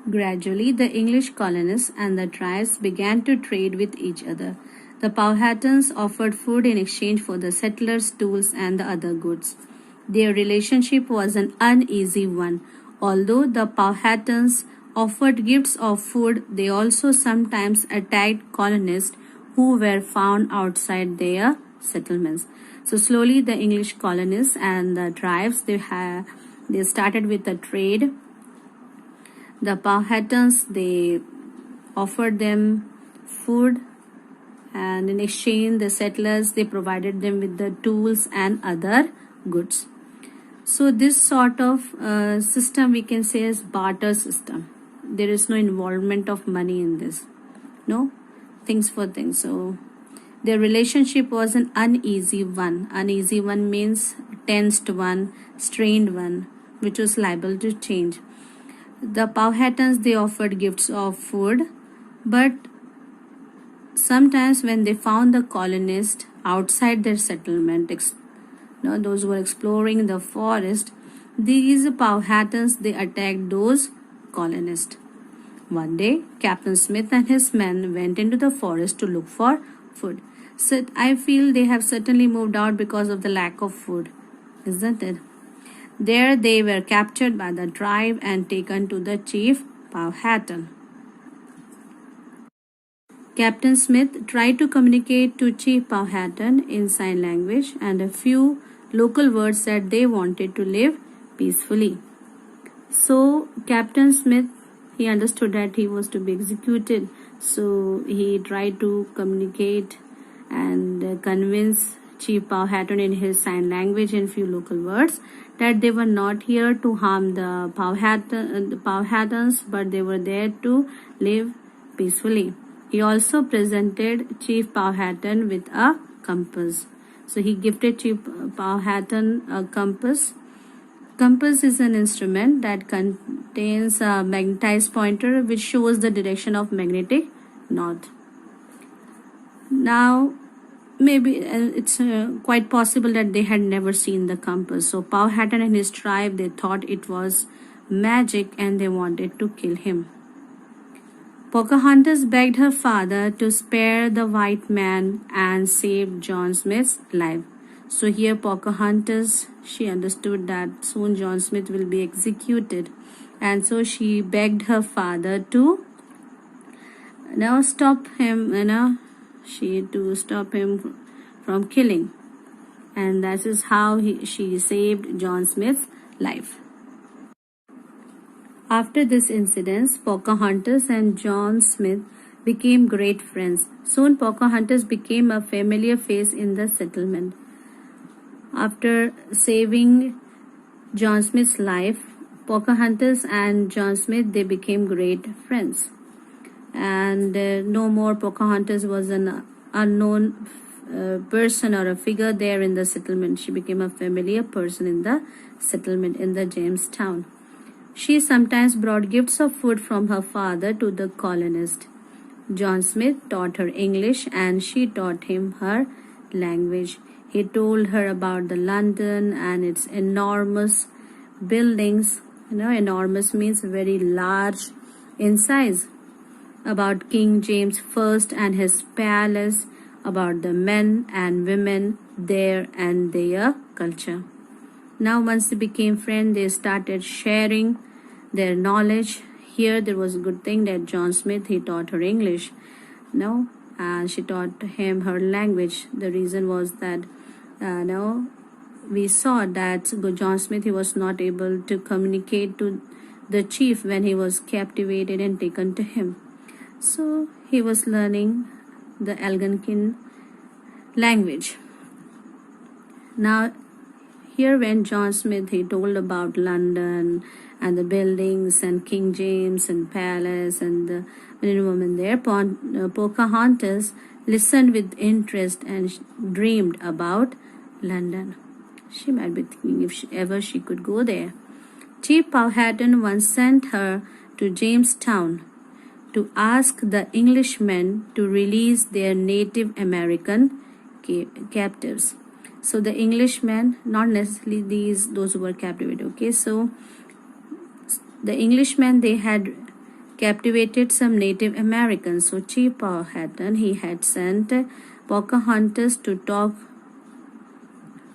Gradually, the English colonists and the tribes began to trade with each other. The Powhatans offered food in exchange for the settlers' tools and the other goods. Their relationship was an uneasy one. Although the Powhatans offered gifts of food, they also sometimes attacked colonists who were found outside their settlements. So slowly, the English colonists and the tribes they started with a trade. The Powhatans they offered them food, and in exchange the settlers they provided them with the tools and other goods. So this sort of system we can say is barter system. There is no involvement of money in this. No, things for things. So their relationship was an uneasy one. Uneasy one means tensed one, strained one, which was liable to change. The Powhatans they offered gifts of food, but sometimes when they found the colonists outside their settlement, those who were exploring the forest, these Powhatans they attacked those colonists. One day, Captain Smith and his men went into the forest to look for food. So I feel they have certainly moved out because of the lack of food, isn't it? There they were captured by the tribe and taken to the chief Powhatan. Captain Smith tried to communicate to Chief Powhatan in sign language, and a few local words said they wanted to live peacefully. So Captain Smith he understood that he was to be executed, so he tried to communicate and convince Chief Powhatan in his sign language in few local words that they were not here to harm the Powhatans, but they were there to live peacefully. He also presented Chief Powhatan with a compass. So he gifted Chief Powhatan a compass. Compass is an instrument that contains a magnetized pointer which shows the direction of magnetic north. Now, maybe it's quite possible that they had never seen the compass. So Powhatan and his tribe they thought it was magic and they wanted to kill him. Pocahontas begged her father to spare the white man and save John Smith's life. So here Pocahontas she understood that soon John Smith will be executed, and so she begged her father to stop him, to stop him from killing, and that is how she saved John Smith's life. After this incident, Pocahontas and John Smith became great friends. Soon Pocahontas became a familiar face in the settlement. After saving John Smith's life, Pocahontas and John Smith they became great friends, and no more Pocahontas was an unknown person or a figure there in the settlement. She became a familiar person in the settlement in the Jamestown. She sometimes brought gifts of food from her father to the colonist. John Smith taught her English and she taught him her language. He told her about the London and its enormous buildings. Enormous means very large in size. About King James I and his palace, about the men and women there and their culture. Now once they became friends, they started sharing their knowledge. Here there was a good thing that John Smith he taught her English. And she taught him her language. The reason was that we saw that John Smith he was not able to communicate to the chief when he was captivated and taken to him. So he was learning the Algonquin language. Now here when John Smith he told about London and the buildings and King James and palace and the men and women there, Pocahontas listened with interest and dreamed about London. She might be thinking if ever she could go there. Chief Powhatan once sent her to Jamestown to ask the Englishmen to release their Native American captives. So the Englishmen, not necessarily those who were captivated. Okay, so the Englishmen they had captivated some Native Americans. So Chief Powhatan, he had sent Pocahontas to talk,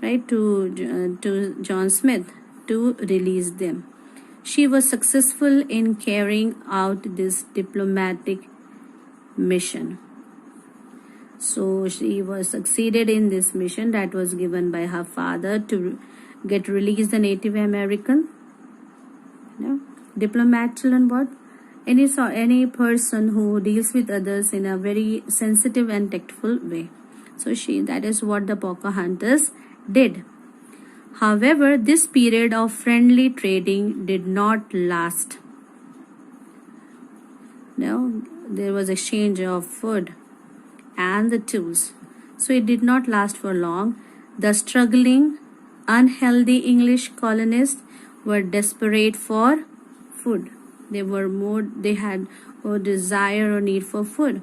right, to John Smith to release them. She was successful in carrying out this diplomatic mission. So she was succeeded in this mission that was given by her father to get release the Native American. Diplomat, children, what? Any person who deals with others in a very sensitive and tactful way. So that is what the Pocahontas did. However, this period of friendly trading did not last. There was exchange of food and the tools. So it did not last for long. The struggling, unhealthy English colonists were desperate for food. They had a desire or need for food.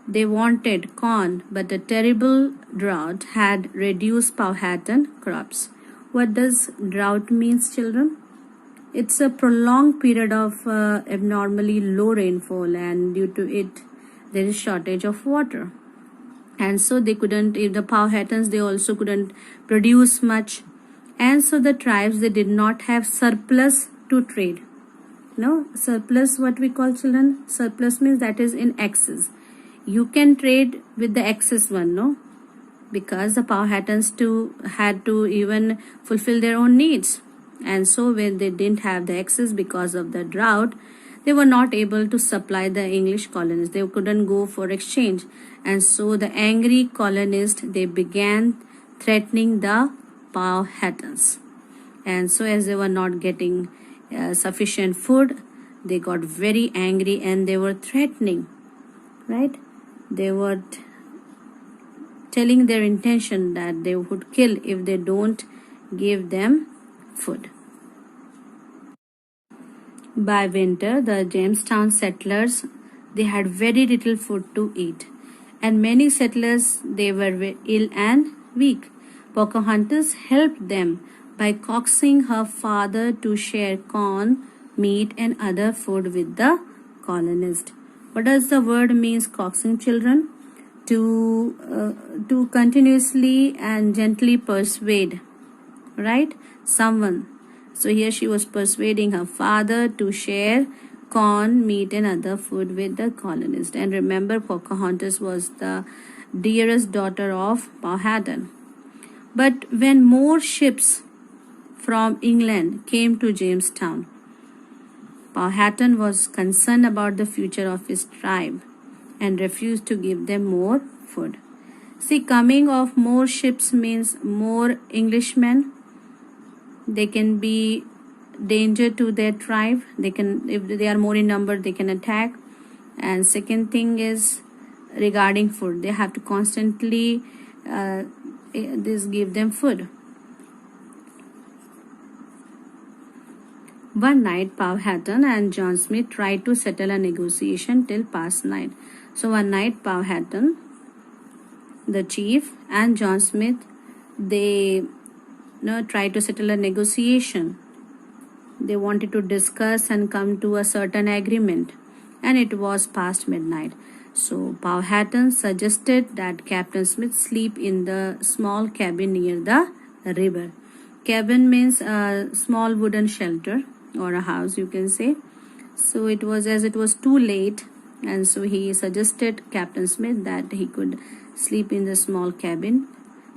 They wanted corn, but a terrible drought had reduced Powhatan crops. What does drought means, children? It's a prolonged period of abnormally low rainfall, and due to it, there is shortage of water. And so they couldn't, if the Powhatans, they also couldn't produce much. And so the tribes, they did not have surplus to trade. Surplus, what we call, children? Surplus means that is in excess. You can trade with the excess one, no? Because the Powhatans too had to even fulfill their own needs. And so when they didn't have the excess because of the drought, they were not able to supply the English colonists. They couldn't go for exchange. And so the angry colonists, they began threatening the Powhatans. And so as they were not getting sufficient food, they got very angry and they were threatening, right? They were telling their intention that they would kill if they don't give them food. By winter, the Jamestown settlers, they had very little food to eat, and many settlers, they were ill and weak. Pocahontas helped them by coaxing her father to share corn, meat, and other food with the colonists. What does the word means, coaxing, children? To continuously and gently persuade, right, someone. So here she was persuading her father to share corn, meat, and other food with the colonists. And remember, Pocahontas was the dearest daughter of Powhatan. But when more ships from England came to Jamestown, Powhatan was concerned about the future of his tribe and refused to give them more food. See, coming of more ships means more Englishmen. They can be danger to their tribe. They can, if they are more in number, they can attack. And second thing is regarding food. They have to constantly give them food. One night, Powhatan and John Smith tried to settle a negotiation till past night. So one night, Powhatan, the chief, and John Smith, they tried to settle a negotiation. They wanted to discuss and come to a certain agreement, and it was past midnight. So Powhatan suggested that Captain Smith sleep in the small cabin near the river. Cabin means a small wooden shelter or a house, you can say. So it was too late, and so he suggested Captain Smith that he could sleep in the small cabin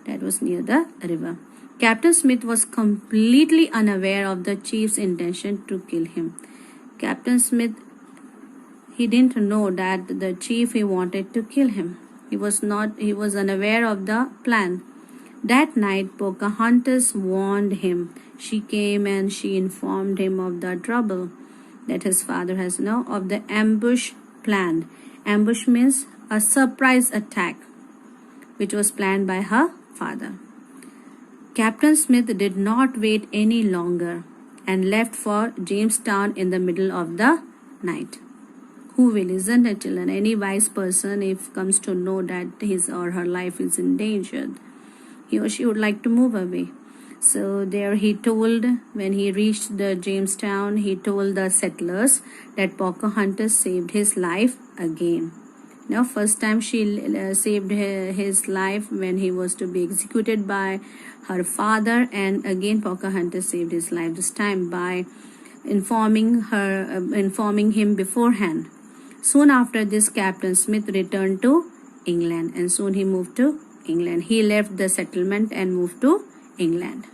that was near the river. Captain Smith was completely unaware of the chief's intention to kill him. Captain Smith, he didn't know that the chief, he wanted to kill him. He was unaware of the plan. That night, Pocahontas warned him. She came and she informed him of the trouble that his father has now, of the ambush plan. Ambush means a surprise attack, which was planned by her father. Captain Smith did not wait any longer and left for Jamestown in the middle of the night. Who will, isn't it, children? Any wise person, if comes to know that his or her life is endangered, he or she would like to move away. So there he told, when he reached the Jamestown, he told the settlers that Pocahontas saved his life again. Now, first time she saved his life when he was to be executed by her father, and again Pocahontas saved his life, this time by informing him beforehand. Soon after this, Captain Smith returned to England, and soon he moved to England. He left the settlement and moved to England.